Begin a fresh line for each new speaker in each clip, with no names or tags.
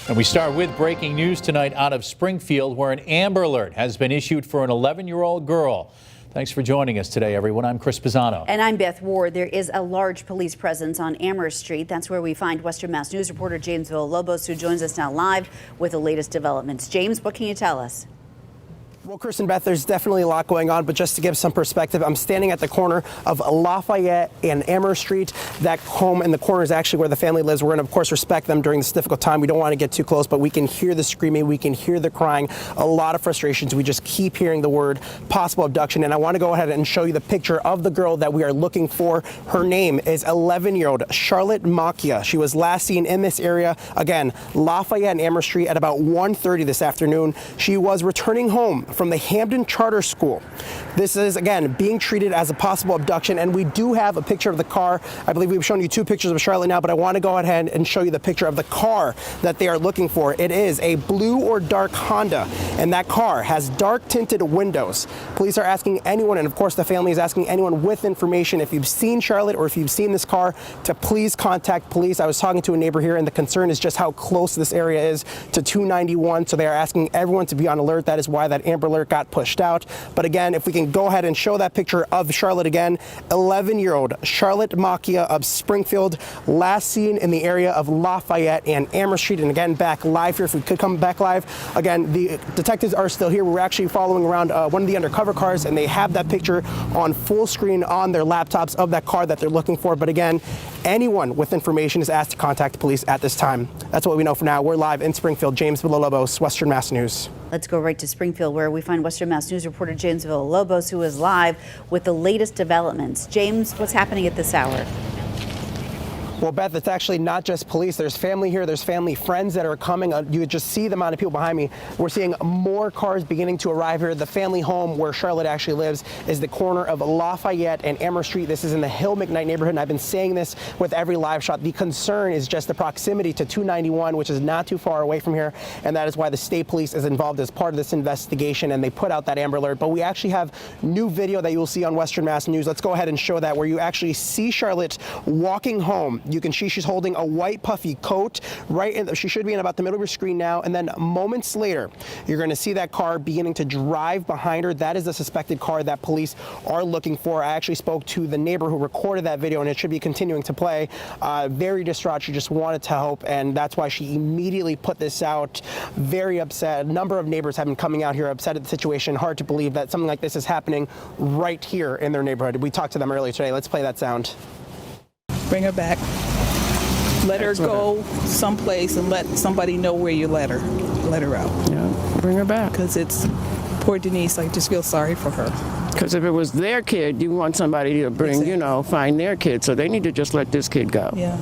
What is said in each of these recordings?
And we start with breaking news tonight out of Springfield, where an Amber Alert has been issued for an 11-year-old girl. Thanks for joining us today, everyone. I'm Chris Pisano.
And I'm Beth Ward. There is a large police presence on Amherst Street. That's where we find Western Mass News reporter James Villalobos, who joins us now live with the latest developments. James, what can you tell us?
Well, Chris and Beth, there's definitely a lot going on, but just to give some perspective, I'm standing at the corner of Lafayette and Amherst Street. That home in the corner is actually where the family lives. We're going to, of course, respect them during this difficult time. We don't want to get too close, but we can hear the screaming. We can hear the crying. A lot of frustrations. We just keep hearing the word possible abduction. And I want to go ahead and show you the picture of the girl that we are looking for. Her name is 11-year-old Charlotte Macchia. She was last seen in this area, again, Lafayette and Amherst Street, at about 1:30 this afternoon. She was returning home from the Hampton Charter School. This is, again, being treated as a possible abduction, and we do have a picture of the car. I believe we've shown you two pictures of Charlotte now, but I want to go ahead and show you the picture of the car that they are looking for. It is a blue or dark Honda, and that car has dark tinted windows. Police are asking anyone, and of course the family is asking anyone with information, if you've seen Charlotte or if you've seen this car, to please contact police. I was talking to a neighbor here, and the concern is just how close this area is to 291, so they are asking everyone to be on alert. That is why that Amber Alert got pushed out. But again, if we can go ahead and show that picture of Charlotte again, 11-year-old Charlotte Macchia of Springfield, last seen in the area of Lafayette and Amherst Street. And again, back live here, if we could come back live. Again, the detectives are still here. We're actually following around one of the undercover cars, and they have that picture on full screen on their laptops of that car that they're looking for. But again, anyone with information is asked to contact police at this time. That's what we know for now. We're live in Springfield. James Villalobos, Western Mass News.
Let's go right to Springfield, where we find Western Mass News reporter James Villalobos, who is live with the latest developments. James, what's happening at this hour?
Well, Beth, it's actually not just police. There's family here. There's family friends that are coming. You could just see the amount of people behind me. We're seeing more cars beginning to arrive here. The family home where Charlotte actually lives is the corner of Lafayette and Amherst Street. This is in the Hill McKnight neighborhood, and I've been saying this with every live shot. The concern is just the proximity to 291, which is not too far away from here, and that is why the state police is involved as part of this investigation, and they put out that Amber Alert. But we actually have new video that you will see on Western Mass News. Let's go ahead and show that, where you actually see Charlotte walking home. You can see she's holding a white puffy coat she should be in about the middle of your screen now, and then moments later you're going to see that car beginning to drive behind her. That is the suspected car that police are looking for. I actually spoke to the neighbor who recorded that video, and it should be continuing to play. Very distraught. She just wanted to help, and that's why she immediately put this out. Very upset. A number of neighbors have been coming out here upset at the situation. Hard to believe that something like this is happening right here in their neighborhood. We talked to them earlier today. Let's play that sound.
Bring her back. Let her go someplace and let somebody know where you let her out.
Yeah, bring her back.
Because it's poor Denise. I just feel sorry for her.
Because if it was their kid, you want somebody to bring,
Exactly.
Find their kid. So they need to just let this kid go.
Yeah.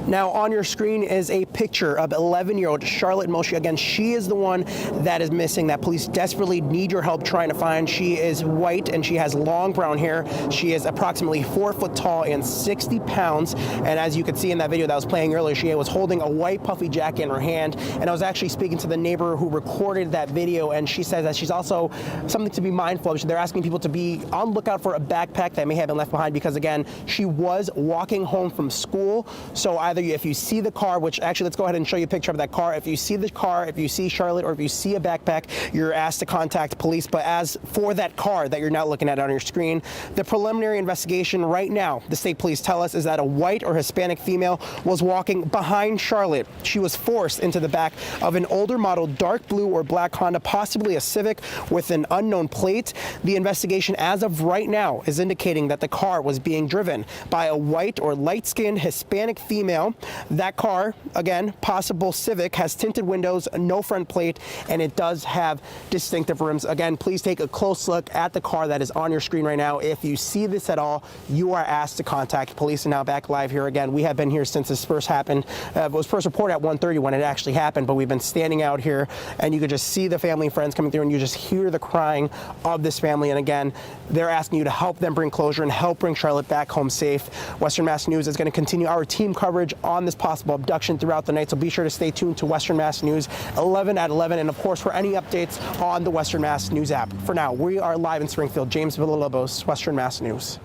Now on your screen is a picture of 11-year-old Charlotte Macchia. Again, she is the one that is missing, that police desperately need your help trying to find. She is white and she has long brown hair. She is approximately 4 foot tall and 60 pounds. And as you could see in that video that was playing earlier, she was holding a white puffy jacket in her hand. And I was actually speaking to the neighbor who recorded that video, and she says that she's also something to be mindful of. They're asking people to be on lookout for a backpack that may have been left behind, because again, she was walking home from school. So if you see the car, which actually, let's go ahead and show you a picture of that car. If you see the car, if you see Charlotte, or if you see a backpack, you're asked to contact police. But as for that car that you're now looking at on your screen, the preliminary investigation right now, the state police tell us, is that a white or Hispanic female was walking behind Charlotte. She was forced into the back of an older model dark blue or black Honda, possibly a Civic with an unknown plate. The investigation as of right now is indicating that the car was being driven by a white or light-skinned Hispanic female. That car, again, possible Civic, has tinted windows, no front plate, and it does have distinctive rims. Again, please take a close look at the car that is on your screen right now. If you see this at all, you are asked to contact police. And now back live here again. We have been here since this first happened. It was first reported at 1:30 when it actually happened, but we've been standing out here, and you could just see the family and friends coming through, and you just hear the crying of this family. And again, they're asking you to help them bring closure and help bring Charlotte back home safe. Western Mass News is going to continue our team coverage on this possible abduction throughout the night, so be sure to stay tuned to Western Mass News 11 at 11, and of course for any updates on the Western Mass News app. For now, we are live in Springfield. James Villalobos, Western Mass News.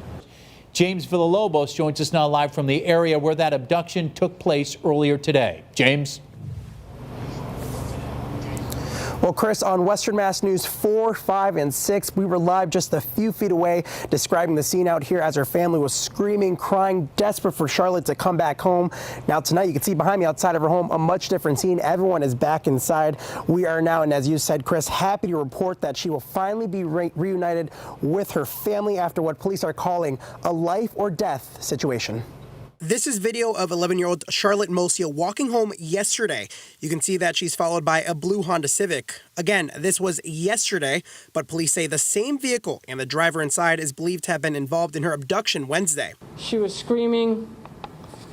James Villalobos joins us now live from the area where that abduction took place earlier today. James?
Well, Chris, on Western Mass News 4, 5, and 6, we were live just a few feet away describing the scene out here as her family was screaming, crying, desperate for Charlotte to come back home. Now tonight, you can see behind me outside of her home a much different scene. Everyone is back inside. We are now, and as you said, Chris, happy to report that she will finally be reunited with her family after what police are calling a life or death situation. This is video of 11-year-old Charlotte Mosia walking home yesterday. You can see that she's followed by a blue Honda Civic. Again, this was yesterday, but police say the same vehicle and the driver inside is believed to have been involved in her abduction Wednesday.
She was screaming,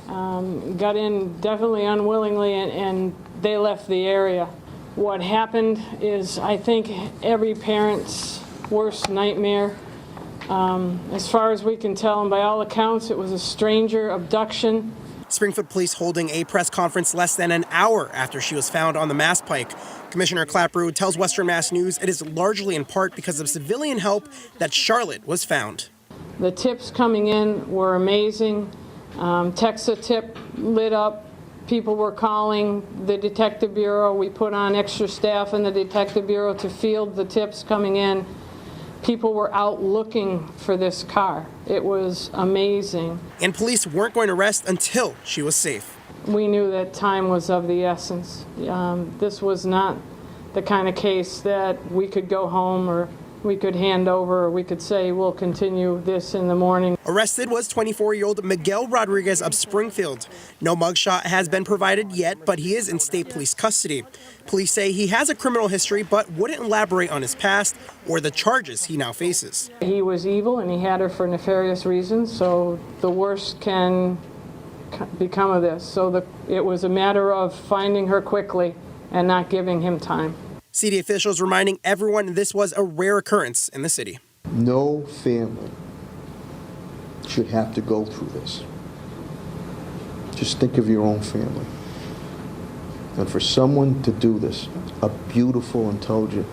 got in definitely unwillingly, and they left the area. What happened is, I think, every parent's worst nightmare. As far as we can tell, and by all accounts, it was a stranger abduction.
Springfield police holding a press conference less than an hour after she was found on the Mass Pike. Commissioner Clapperud tells Western Mass News it is largely in part because of civilian help that Charlotte was found.
The tips coming in were amazing. Texa tip lit up. People were calling the Detective Bureau. We put on extra staff in the Detective Bureau to field the tips coming in. People were out looking for this car. It was amazing.
And police weren't going to rest until she was safe.
We knew that time was of the essence. This was not the kind of case that we could go home or we could hand over or we could say we'll continue this in the morning.
Arrested was 24-year-old Miguel Rodriguez of Springfield. No mugshot has been provided yet, but he is in state police custody. Police say he has a criminal history, but wouldn't elaborate on his past or the charges he now faces.
He was evil and he had her for nefarious reasons, so the worst can become of this. So it was a matter of finding her quickly and not giving him time.
City officials reminding everyone this was a rare occurrence in the city.
No family should have to go through this. Just think of your own family. And for someone to do this, a beautiful, intelligent,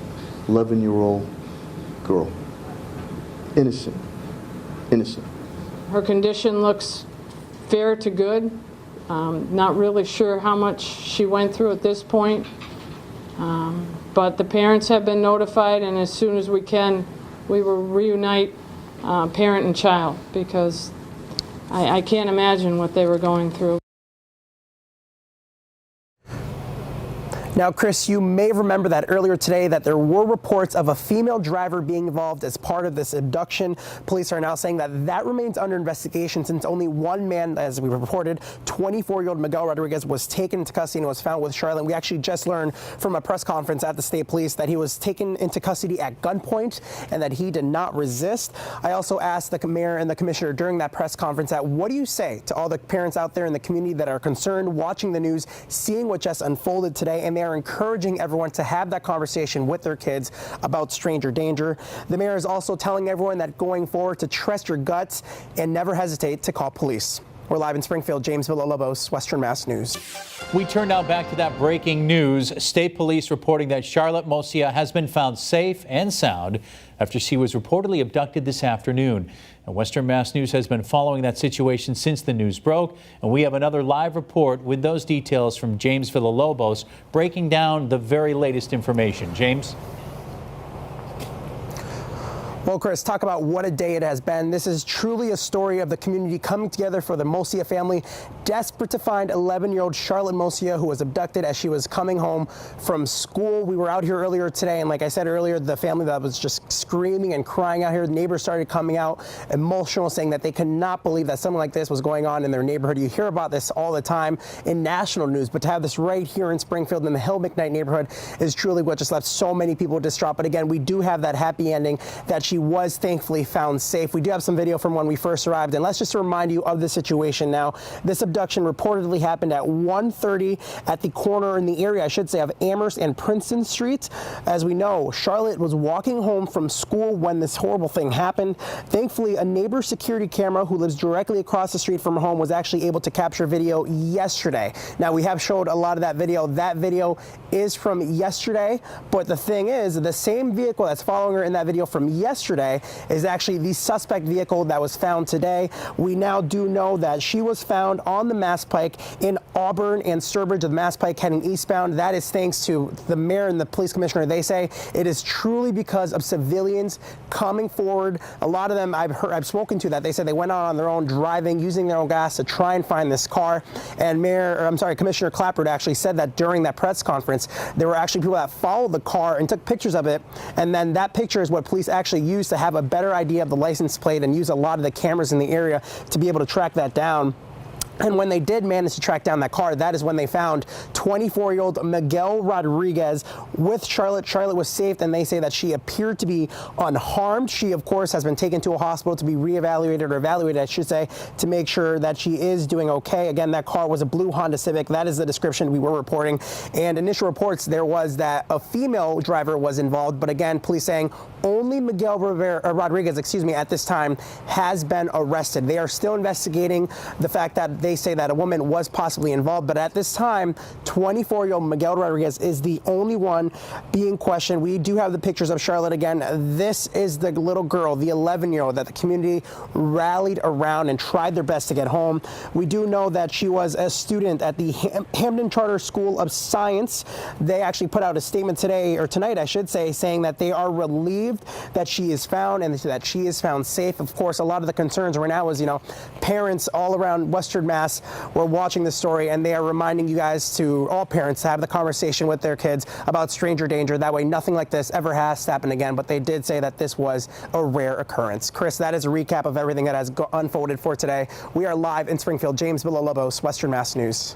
11-year-old girl, innocent.
Her condition looks fair to good. Not really sure how much she went through at this point. But the parents have been notified, and as soon as we can, we will reunite parent and child, because I can't imagine what they were going through.
Now, Chris, you may remember that earlier today that there were reports of a female driver being involved as part of this abduction. Police are now saying that that remains under investigation since only one man, as we reported, 24-year-old Miguel Rodriguez, was taken into custody and was found with Charlotte. We actually just learned from a press conference at the state police that he was taken into custody at gunpoint and that he did not resist. I also asked the mayor and the commissioner during that press conference that what do you say to all the parents out there in the community that are concerned, watching the news, seeing what just unfolded today, and they are encouraging everyone to have that conversation with their kids about stranger danger. The mayor is also telling everyone that going forward to trust your guts and never hesitate to call police. We're live in Springfield. James Villalobos, Western Mass News.
We turn now back to that breaking news. State police reporting that Charlotte Mosia has been found safe and sound after she was reportedly abducted this afternoon. And Western Mass News has been following that situation since the news broke. And we have another live report with those details from James Villalobos breaking down the very latest information. James?
Well, Chris, talk about what a day it has been. This is truly a story of the community coming together for the Mosia family, desperate to find 11-year-old Charlotte Mosia, who was abducted as she was coming home from school. We were out here earlier today, and like I said earlier, the family that was just screaming and crying out here, the neighbors started coming out emotional, saying that they could not believe that something like this was going on in their neighborhood. You hear about this all the time in national news, but to have this right here in Springfield in the Hill McKnight neighborhood is truly what just left so many people distraught. But again, we do have that happy ending that she was thankfully found safe. We do have some video from when we first arrived, and let's just remind you of the situation now. This abduction reportedly happened at 1:30 at the corner in the area, I should say, of Amherst and Princeton Streets. As we know, Charlotte was walking home from school when this horrible thing happened. Thankfully, a neighbor's security camera who lives directly across the street from her home was actually able to capture video yesterday. Now, we have showed a lot of that video. That video is from yesterday, but the thing is, the same vehicle that's following her in that video from yesterday yesterday is actually the suspect vehicle that was found today. We now do know that she was found on the Mass Pike in Auburn and Sturbridge of the Mass Pike heading eastbound. That is thanks to the mayor and the police commissioner. They say it is truly because of civilians coming forward. A lot of them I've spoken to that they said they went out on their own, driving, using their own gas to try and find this car. And Commissioner Clapper actually said that during that press conference, there were actually people that followed the car and took pictures of it. And then that picture is what police actually used to have a better idea of the license plate and use a lot of the cameras in the area to be able to track that down. And when they did manage to track down that car, that is when they found 24-year-old Miguel Rodriguez with Charlotte. Charlotte was safe, and they say that she appeared to be unharmed. She, of course, has been taken to a hospital to be reevaluated, or evaluated, I should say, to make sure that she is doing okay. Again, that car was a blue Honda Civic. That is the description we were reporting. And initial reports, there was that a female driver was involved. But again, police saying only Miguel Rodriguez, at this time has been arrested. They are still investigating the fact that they say that a woman was possibly involved, but at this time, 24-year-old Miguel Rodriguez is the only one being questioned. We do have the pictures of Charlotte again. This is the little girl, the 11-year-old that the community rallied around and tried their best to get home. We do know that she was a student at the Hampton Charter School of Science. They actually put out a statement today, or tonight, I should say, saying that they are relieved that she is found and that she is found safe. Of course, a lot of the concerns right now is, parents all around Western Mass were watching this story, and they are reminding you guys, to all parents, to have the conversation with their kids about stranger danger. That way nothing like this ever has to happen again. But they did say that this was a rare occurrence. Chris, that is a recap of everything that has unfolded for today. We are live in Springfield. James Villalobos, Western Mass News.